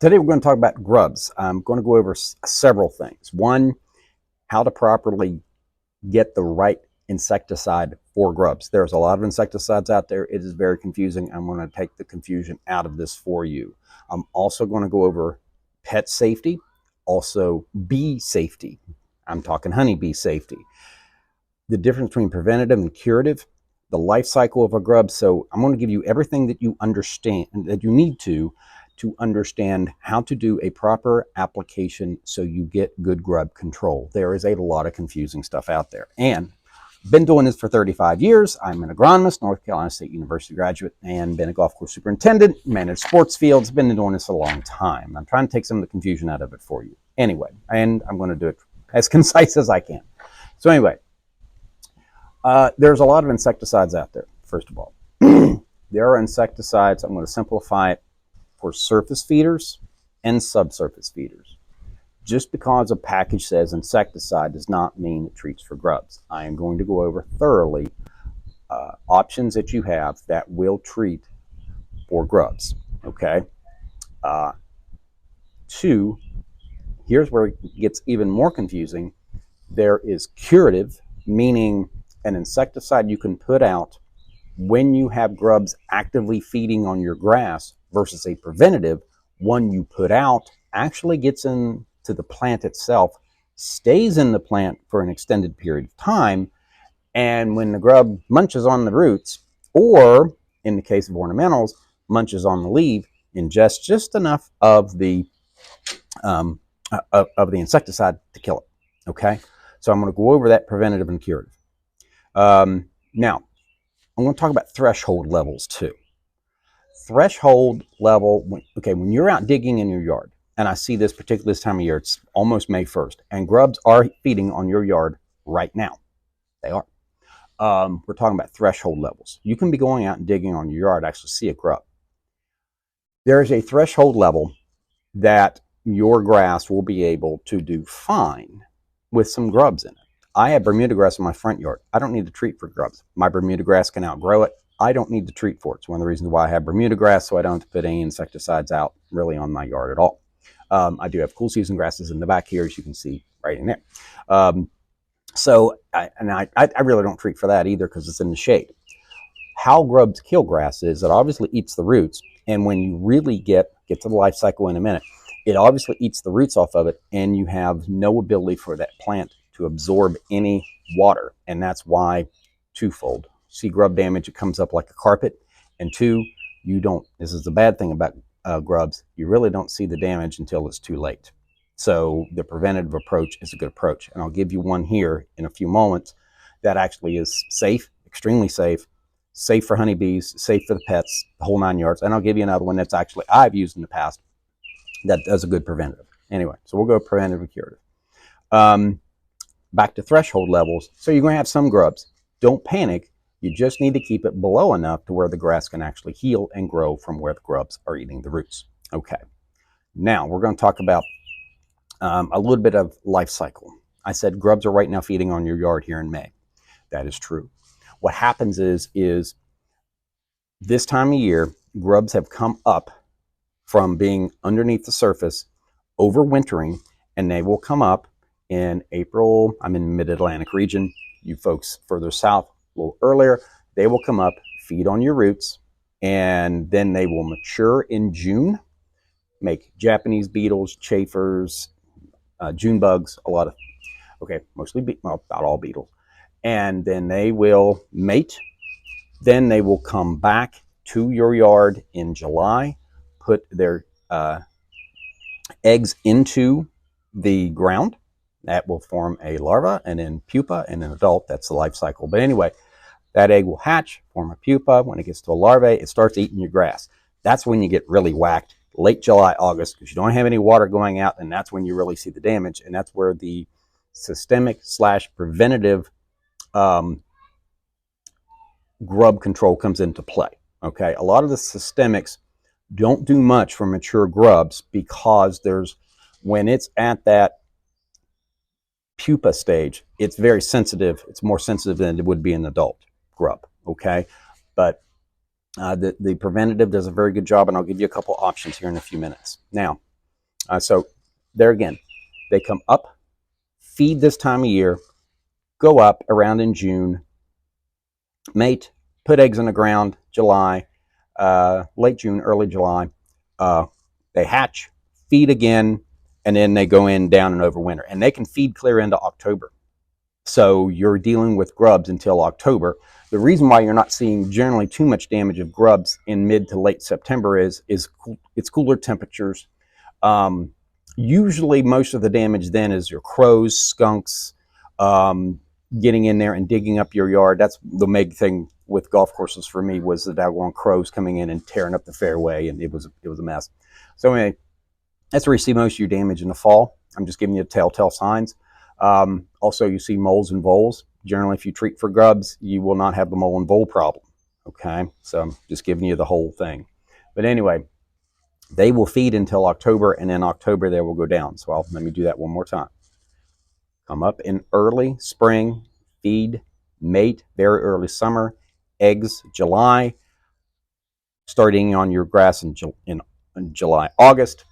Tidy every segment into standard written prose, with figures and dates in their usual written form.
Today we're going to talk about grubs. I'm going to go over several things. One, how to properly get the right insecticide for grubs. There's a lot of insecticides out there. It is very confusing. I'm going to take the confusion out of this for you. I'm also going to go over pet safety, also bee safety. I'm talking honeybee safety. The difference between preventative and curative, the life cycle of a grub. So I'm going to give you everything that you understand, that you need to understand how to do a proper application so you get good grub control. There is a lot of confusing stuff out there. And been doing this for 35 years. I'm an agronomist, North Carolina State University graduate, and been a golf course superintendent, managed sports fields, been doing this a long time. I'm trying to take some of the confusion out of it for you. Anyway, and I'm going to do it as concise as I can. So anyway, there's a lot of insecticides out there, first of all. There are insecticides, I'm going to simplify it, for surface feeders and subsurface feeders. Just because a package says insecticide does not mean it treats for grubs. I am going to go over thoroughly options that you have that will treat for grubs. Okay. Two, here's where it gets even more confusing. There is curative, meaning an insecticide you can put out when you have grubs actively feeding on your grass, versus a preventative, one you put out actually gets into the plant itself, stays in the plant for an extended period of time, and when the grub munches on the roots, or in the case of ornamentals, munches on the leaf, ingests just enough of the insecticide to kill it. Okay, so I'm going to go over that preventative and curative. Now, I'm going to talk about threshold levels too. Threshold level, when you're out digging in your yard, and I see this particularly this time of year, it's almost May 1st, and grubs are feeding on your yard right now. They are. We're talking about threshold levels. You can be going out and digging on your yard, actually see a grub. There is a threshold level that your grass will be able to do fine with some grubs in it. I have Bermuda grass in my front yard. I don't need to treat for grubs. My Bermuda grass can outgrow it. I don't need to treat for it. It's one of the reasons why I have Bermuda grass, so I don't have to put any insecticides out really on my yard at all. I do have cool season grasses in the back here, as you can see right in there. I really don't treat for that either because it's in the shade. How grubs kill grass is it obviously eats the roots, and when you really get to the life cycle in a minute, it obviously eats the roots off of it, and you have no ability for that plant to absorb any water, and that's why twofold. See grub damage, it comes up like a carpet, and two, you don't, this is the bad thing about grubs, you really don't see the damage until it's too late. So the preventative approach is a good approach, and I'll give you one here in a few moments that actually is safe, extremely safe for honeybees, safe for the pets, the whole 9 yards, and I'll give you another one that's actually I've used in the past that does a good preventative. Anyway, so we'll go preventative and curative. Back to threshold levels. So you're going to have some grubs. Don't panic. You just need to keep it below enough to where the grass can actually heal and grow from where the grubs are eating the roots. Okay. Now we're going to talk about a little bit of life cycle. I said grubs are right now feeding on your yard here in May. That is true. What happens is this time of year, grubs have come up from being underneath the surface, overwintering, and they will come up in April. I'm in the mid-Atlantic region. You folks further south, a little earlier, they will come up, feed on your roots, and then they will mature in June, make Japanese beetles, chafers, June bugs, mostly, about all beetles. And then they will mate. Then they will come back to your yard in July, put their eggs into the ground. That will form a larva and then pupa and an adult. That's the life cycle. But anyway, that egg will hatch, form a pupa. When it gets to a larvae, it starts eating your grass. That's when you get really whacked, late July, August, because you don't have any water going out, and that's when you really see the damage. And that's where the systemic/preventative grub control comes into play. Okay, a lot of the systemics don't do much for mature grubs because when it's at that pupa stage, it's very sensitive. It's more sensitive than it would be an adult grub. Okay, but the preventative does a very good job, and I'll give you a couple options here in a few minutes. Now, So there again, they come up, feed this time of year, go up around in June, mate, put eggs in the ground July, late June, early July. They hatch, feed again, and then they go in down and overwinter. And they can feed clear into October. So you're dealing with grubs until October. The reason why you're not seeing generally too much damage of grubs in mid to late September is it's cooler temperatures. Um, Usually, most of the damage then is your crows, skunks, um, getting in there and digging up your yard. That's the big thing with golf courses for me, was the daggone crows coming in and tearing up the fairway, and it was a mess. So anyway, that's where you see most of your damage in the fall. I'm just giving you the telltale signs. Also, you see moles and voles. Generally, if you treat for grubs, you will not have the mole and vole problem. Okay, so I'm just giving you the whole thing. But anyway, they will feed until October, and in October they will go down. So let me do that one more time. Come up in early spring, feed, mate very early summer, eggs July, starting on your grass in July, August,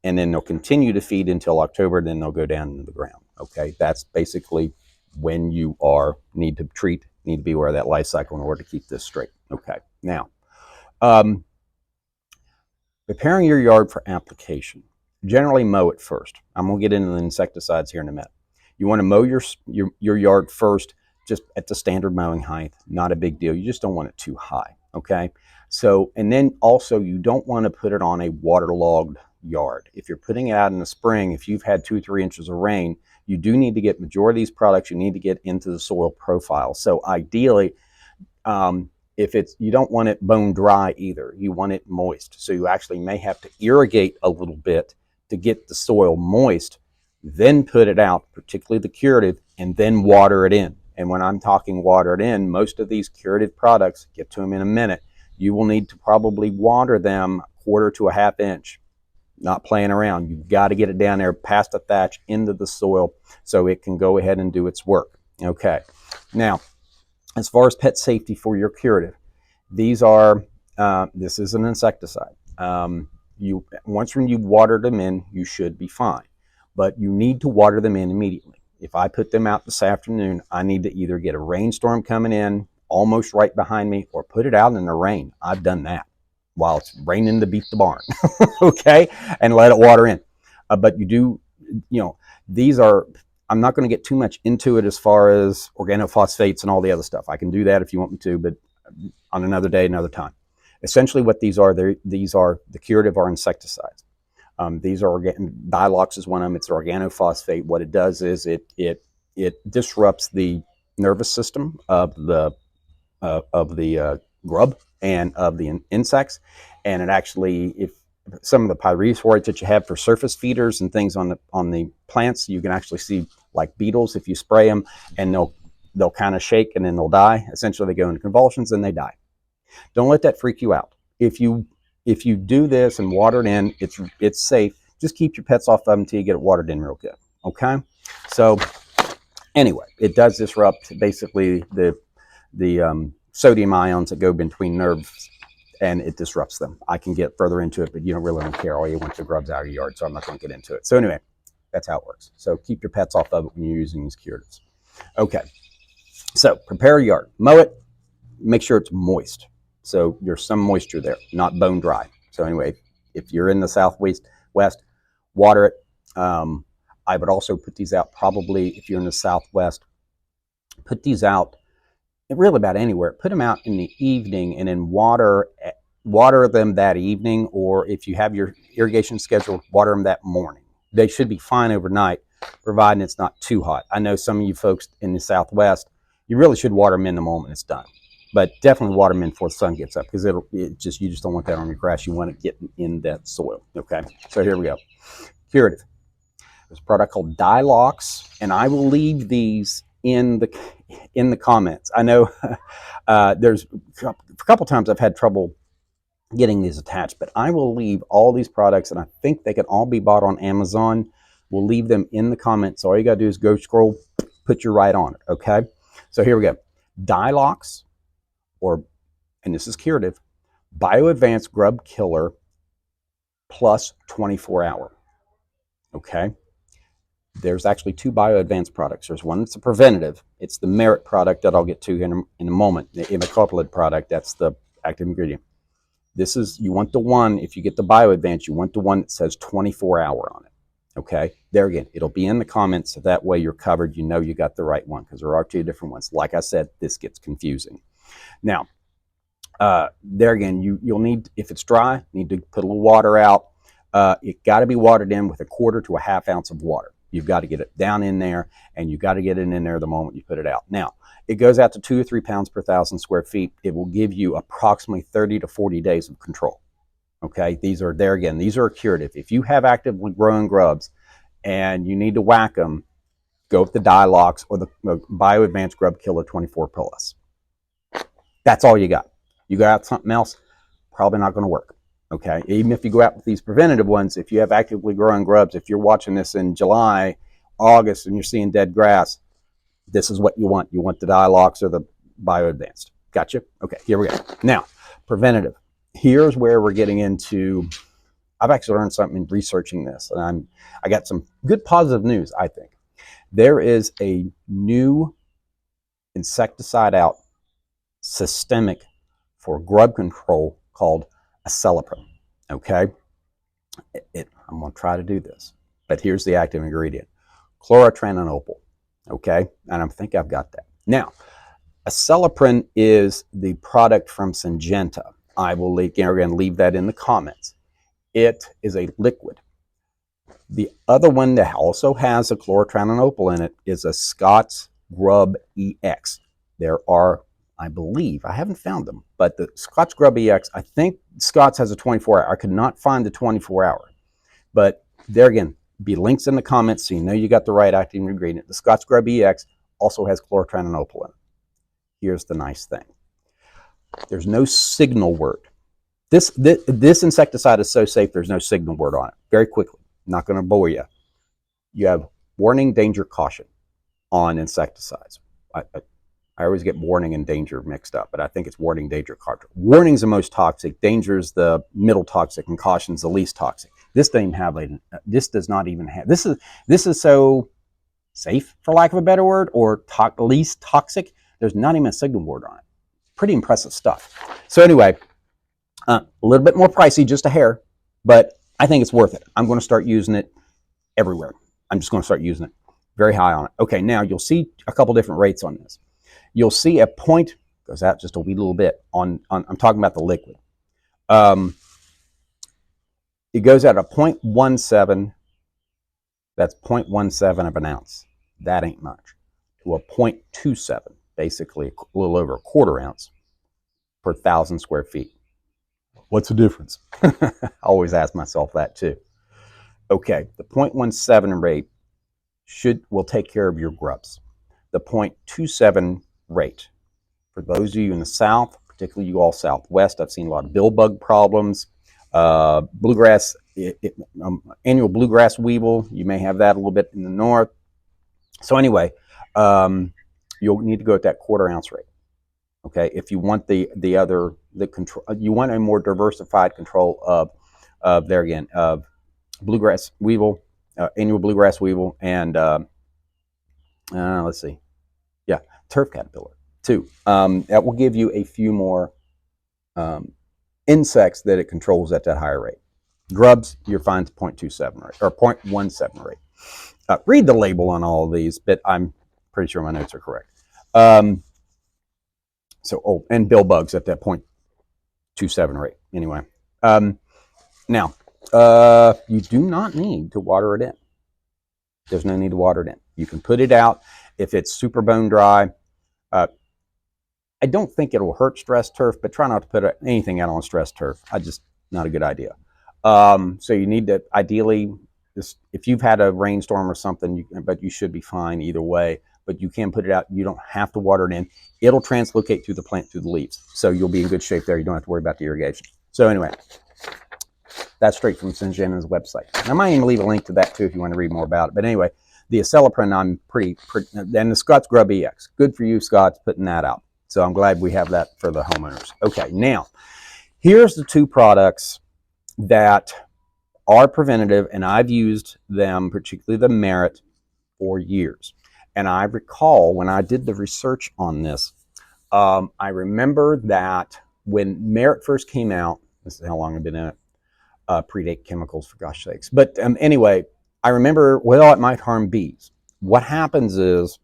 and then they'll continue to feed until October, then they'll go down into the ground. Okay, that's basically when you need to be aware of that life cycle in order to keep this straight. Okay, now, preparing your yard for application. Generally mow it first. I'm going to get into the insecticides here in a minute. You want to mow your yard first, just at the standard mowing height. Not a big deal. You just don't want it too high. Okay, so, and then also you don't want to put it on a waterlogged yard. If you're putting it out in the spring, if you've had 2-3 inches of rain, you do need to get majority of these products, you need to get into the soil profile. So ideally, if you don't want it bone dry either, you want it moist. So you actually may have to irrigate a little bit to get the soil moist, then put it out, particularly the Curative, and then water it in. And when I'm talking water it in, most of these Curative products, get to them in a minute, you will need to probably water them 1/4 to a 1/2 inch. Not playing around. You've got to get it down there past the thatch into the soil so it can go ahead and do its work. Okay. Now, as far as pet safety for your Curative, this is an insecticide. Once when you've watered them in, you should be fine. But you need to water them in immediately. If I put them out this afternoon, I need to either get a rainstorm coming in almost right behind me or put it out in the rain. I've done that while it's raining to beat the barn. Okay, and let it water in. But these are, I'm not going to get too much into it as far as organophosphates and all the other stuff. I can do that if you want me to, but on another day, another time. Essentially what these are, the Curative are insecticides. These are Dilox is one of them. It's organophosphate. What it does is it disrupts the nervous system of the grub and of the insects, and it actually, if some of the pyrethroids that you have for surface feeders and things on the plants, you can actually see like beetles if you spray them, and they'll kind of shake and then they'll die. Essentially, they go into convulsions and they die. Don't let that freak you out. If you do this and water it in, it's safe. Just keep your pets off of them until you get it watered in real good. Okay. So anyway, it does disrupt basically the sodium ions that go between nerves, and it disrupts them. I can get further into it, but you don't really care. All you want the grubs out of your yard, so I'm not going to get into it. So anyway, that's how it works. So keep your pets off of it when you're using these curatives. Okay. So prepare your yard, mow it, make sure it's moist. So there's some moisture there, not bone dry. So anyway, if you're in the southwest, water it. I would also put these out probably if you're in the southwest. Put these out really about anywhere. Put them out in the evening and then water them that evening, or if you have your irrigation scheduled, water them that morning. They should be fine overnight, providing it's not too hot. I know some of you folks in the southwest, you really should water them in the moment it's done. But definitely water them in before the sun gets up, because you just don't want that on your grass. You want it getting in that soil. Okay, so here we go. Curative. There's a product called Dilox, and I will leave these in the comments. I know there's a couple times I've had trouble getting these attached, but I will leave all these products, and I think they can all be bought on Amazon. We'll leave them in the comments. So all you got to do is go scroll, put your right on it. Okay, so here we go. Dilox. And this is Curative, Bio Advanced Grub Killer plus 24 hour. Okay. There's actually two bio-advanced products. There's one that's a preventative. It's the Merit product that I'll get to in a moment. The imidacloprid product, that's the active ingredient. This is, you want the one, if you get the bio-advanced, you want the one that says 24-hour on it. Okay, there again, it'll be in the comments, so that way you're covered. You know you got the right one, because there are two different ones. Like I said, this gets confusing. Now, there again, you'll need, if it's dry, you need to put a little water out. It got to be watered in with 1/4 to 1/2 ounce of water. You've got to get it down in there, and you've got to get it in there the moment you put it out. Now, it goes out to 2 or 3 pounds per 1,000 square feet. It will give you approximately 30 to 40 days of control. Okay, these are, there again, these are a curative. If you have actively growing grubs and you need to whack them, go with the Dialox or the Bio-Advanced Grub Killer 24 Plus. That's all you got. You got something else, probably not going to work. Okay, even if you go out with these preventative ones, if you have actively growing grubs, if you're watching this in July, August, and you're seeing dead grass, this is what you want. You want the Dialox or the Bio-Advanced. Gotcha? Okay, here we go. Now, preventative. Here's where we're getting into, I've actually learned something in researching this, and I got some good positive news, I think. There is a new insecticide out, systemic, for grub control called Acelepryn. Okay, I'm going to try to do this, but here's the active ingredient: chlorotranonopal. Okay, and I think I've got that. Now, Acelepryn is the product from Syngenta. I will leave that in the comments. It is a liquid. The other one that also has a chlorotranonopal in it is a Scott's Grub EX. There are, I believe, I haven't found them, but the Scott's Grub EX, I think Scott's has a 24-hour. I could not find the 24-hour. But there again, be links in the comments so you know you got the right active ingredient. The Scott's Grub EX also has chlorotranonopal in it. Here's the nice thing. There's no signal word. This insecticide is so safe, there's no signal word on it. Very quickly, not going to bore you. You have warning, danger, caution on insecticides. I always get warning and danger mixed up, but I think it's warning, danger, caution. Warning's the most toxic, danger's the middle toxic, and caution's the least toxic. This doesn't have this does not even have, this is so safe, for lack of a better word, or least toxic. There's not even a signal word on it. Pretty impressive stuff. So anyway, a little bit more pricey, just a hair, but I think it's worth it. I'm going to start using it everywhere. I'm just going to start using it. Very high on it. Okay, now you'll see a couple different rates on this. You'll see a point, goes out just a wee little bit, on I'm talking about the liquid. It goes out at 0.17, that's 0.17 of an ounce. That ain't much. To a 0.27, basically a little over 1/4 ounce per 1,000 square feet. What's the difference? I always ask myself that too. Okay, the 0.17 rate will take care of your grubs. The 0.27 rate, for those of you in the South, particularly you all Southwest, I've seen a lot of bill bug problems, bluegrass, annual bluegrass weevil, you may have that a little bit in the North. So anyway, you'll need to go at that 1/4 ounce rate. Okay, if you want the control, you want a more diversified control of there again, of bluegrass weevil, annual bluegrass weevil, and let's see, yeah, turf caterpillar too. That will give you a few more insects that it controls at that higher rate. Grubs, you're fine to 0.27 rate or 0.17 rate. Read the label on all of these, but I'm pretty sure my notes are correct. And bill bugs at that 0.27 rate. Anyway, now you do not need to water it in. There's no need to water it in. You can put it out if it's super bone dry. I don't think it'll hurt stress turf, but try not to put anything out on stress turf. Not a good idea. So you need to ideally, if you've had a rainstorm or something, but you should be fine either way. But you can put it out. You don't have to water it in. It'll translocate through the plant, through the leaves. So you'll be in good shape there. You don't have to worry about the irrigation. So anyway, that's straight from Syngenta's website. I might even leave a link to that too if you want to read more about it. But anyway, the Acelepryn, I'm pretty, and the Scott's Grub EX. Good for you, Scott's, putting that out. So I'm glad we have that for the homeowners. Okay, now, here's the two products that are preventative, and I've used them, particularly the Merit, for years. And I recall when I did the research on this, I remember that when Merit first came out, this is how long I've been in it, predate chemicals for gosh sakes. But anyway, I remember, well, it might harm bees. What happens is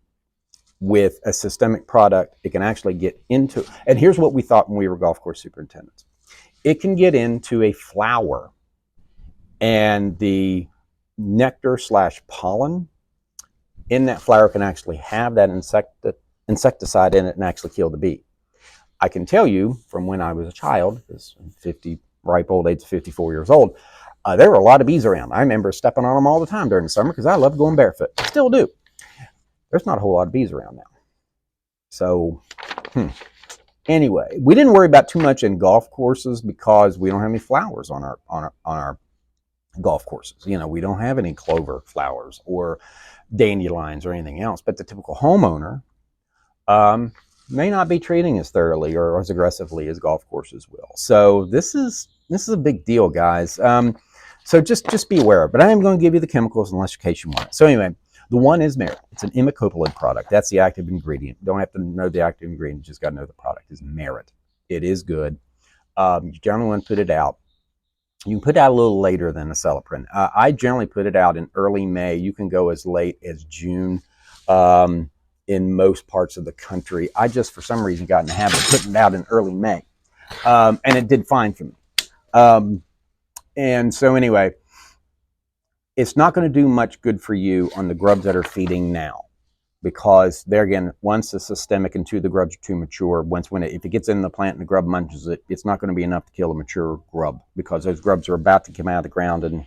with a systemic product, it can actually get into, and here's what we thought when we were golf course superintendents. It can get into a flower, and the nectar slash pollen in that flower can actually have that insecticide in it and actually kill the bee. I can tell you from when I was a child, because I'm 50, ripe old age, 54 years old, there were a lot of bees around. I remember stepping on them all the time during the summer because I love going barefoot. Still do. There's not a whole lot of bees around now. So, anyway, we didn't worry about too much in golf courses because we don't have any flowers on our golf courses. You know, we don't have any clover flowers or dandelions or anything else. But the typical homeowner may not be treating as thoroughly or as aggressively as golf courses will. So this is a big deal, guys. So just be aware of it. But I am going to give you the chemicals in case you want it. So anyway, the one is Merit. It's an imidacloprid product. That's the active ingredient. Don't have to know the active ingredient. You just got to know the product is Merit. It is good. You generally want to put it out. You can put it out a little later than acelepryn. I generally put it out in early May. You can go as late as June in most parts of the country. I just, for some reason, got in the habit of putting it out in early May. And it did fine for me. And so anyway, it's not going to do much good for you on the grubs that are feeding now, because there again, once the systemic and two, the grubs are too mature. If it gets in the plant and the grub munches it, it's not going to be enough to kill a mature grub, because those grubs are about to come out of the ground and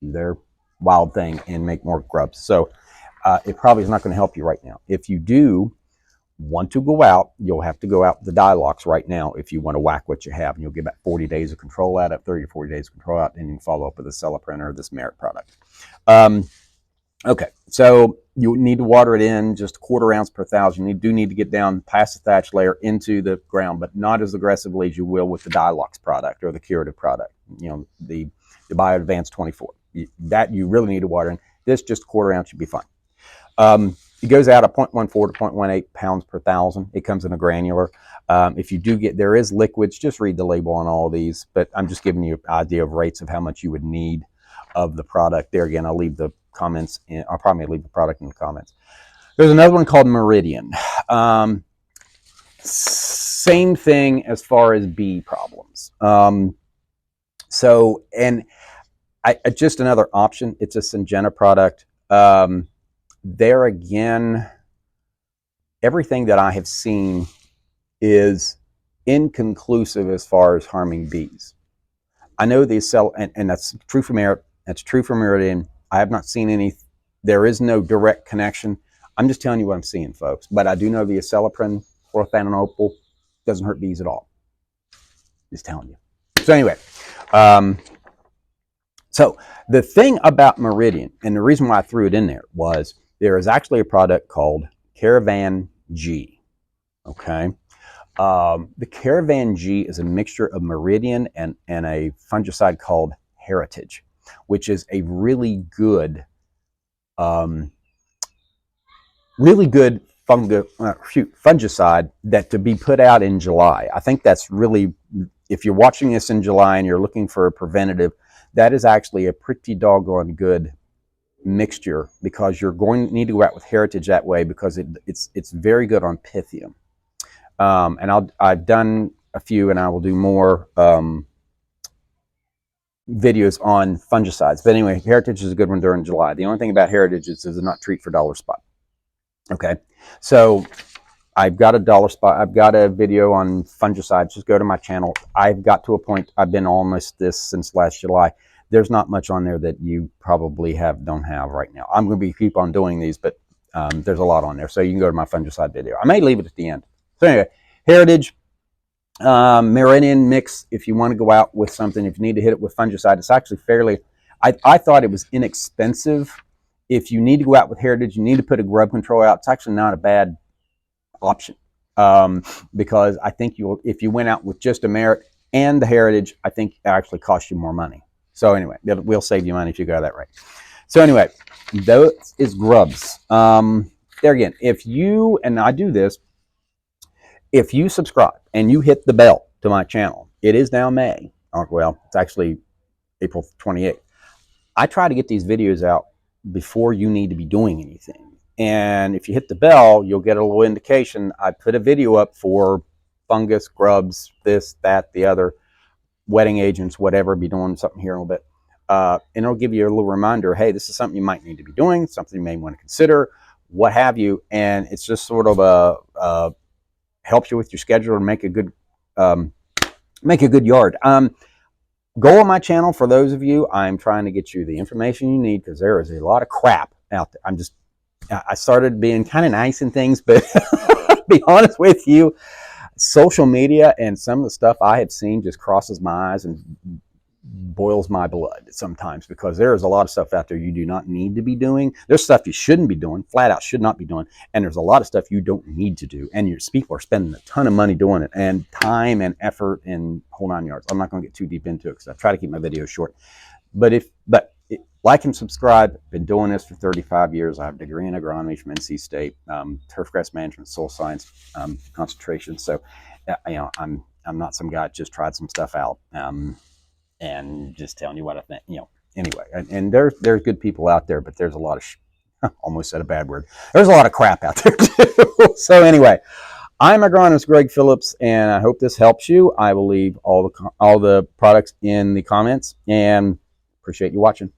do their wild thing and make more grubs. So it probably is not going to help you right now. If you do want to go out, you'll have to go out with the Dialox right now if you want to whack what you have, and you'll get about 40 days of control out of 30 or 40 days of control out, and you can follow up with a acelepryn or this Merit product. Okay, so you need to water it in just 1/4 ounce per 1,000. You do need to get down past the thatch layer into the ground, but not as aggressively as you will with the Dialox product or the Curative product. You know, the BioAdvance 24. That you really need to water in. This just 1/4 ounce should be fine. It goes out at 0.14 to 0.18 pounds per 1,000. It comes in a granular. If you do get, there is liquids, just read the label on all of these, but I'm just giving you an idea of rates of how much you would need of the product. There again, I'll leave the comments in, I'll probably leave the product in the comments. There's another one called Meridian. Same thing as far as bee problems. So, and just another option, it's a Syngenta product. There again, everything that I have seen is inconclusive as far as harming bees. I know these sell, and that's true for Merit, that's true for Meridian. I have not seen any, there is no direct connection. I'm just telling you what I'm seeing, folks. But I do know the acelepryn, chlorothalonil, doesn't hurt bees at all. Just telling you. So anyway, so the thing about Meridian, and the reason why I threw it in there was, there is actually a product called Caravan G. Okay. The Caravan G is a mixture of Meridian and a fungicide called Heritage, which is a really good fungicide that to be put out in July. I think that's really, if you're watching this in July and you're looking for a preventative, that is actually a pretty doggone good mixture, because you're going to need to go out with Heritage that way, because it's very good on Pythium. And I've done a few, and I will do more videos on fungicides. But anyway, Heritage is a good one during July. The only thing about Heritage is it does not treat for dollar spot. Okay, so I've got a dollar spot. I've got a video on fungicides. Just go to my channel. I've got to a point, I've been on this since last July. There's not much on there that you probably don't have right now. I'm going to keep on doing these, but there's a lot on there. So you can go to my fungicide video. I may leave it at the end. So anyway, Heritage, Meridian mix, if you want to go out with something, if you need to hit it with fungicide, it's actually fairly, I thought it was inexpensive. If you need to go out with Heritage, you need to put a grub control out. It's actually not a bad option, because I think if you went out with just a Merit and the Heritage, I think it actually costs you more money. So anyway, we'll save you money if you go that right. So anyway, those is Grubs. There again, if you, and I do this, if you subscribe and you hit the bell to my channel, it is now May. Well, it's actually April 28th. I try to get these videos out before you need to be doing anything. And if you hit the bell, you'll get a little indication. I put a video up for fungus, grubs, this, that, the other, wetting agents, whatever, be doing something here in a little bit. And it'll give you a little reminder, hey, this is something you might need to be doing, something you may want to consider, what have you. And it's just sort of helps you with your schedule and make a good yard. Go on my channel. For those of you, I'm trying to get you the information you need, because there is a lot of crap out there. I started being kind of nice and things, but to be honest with you, social media and some of the stuff I have seen just crosses my eyes and boils my blood sometimes, because there is a lot of stuff out there you do not need to be doing. There's stuff you shouldn't be doing, flat out should not be doing, and there's a lot of stuff you don't need to do, and your people are spending a ton of money doing it, and time and effort and whole 9 yards. I'm not going to get too deep into it because I try to keep my videos short. But like and subscribe. Been doing this for 35 years. I have a degree in agronomy from NC State, turfgrass management, soil science concentration. So, I'm not some guy that just tried some stuff out and just telling you what I think. Anyway, and there's good people out there, but there's a lot of almost said a bad word. There's a lot of crap out there too. So anyway, I'm agronomist Greg Phillips, and I hope this helps you. I will leave all the products in the comments, and appreciate you watching.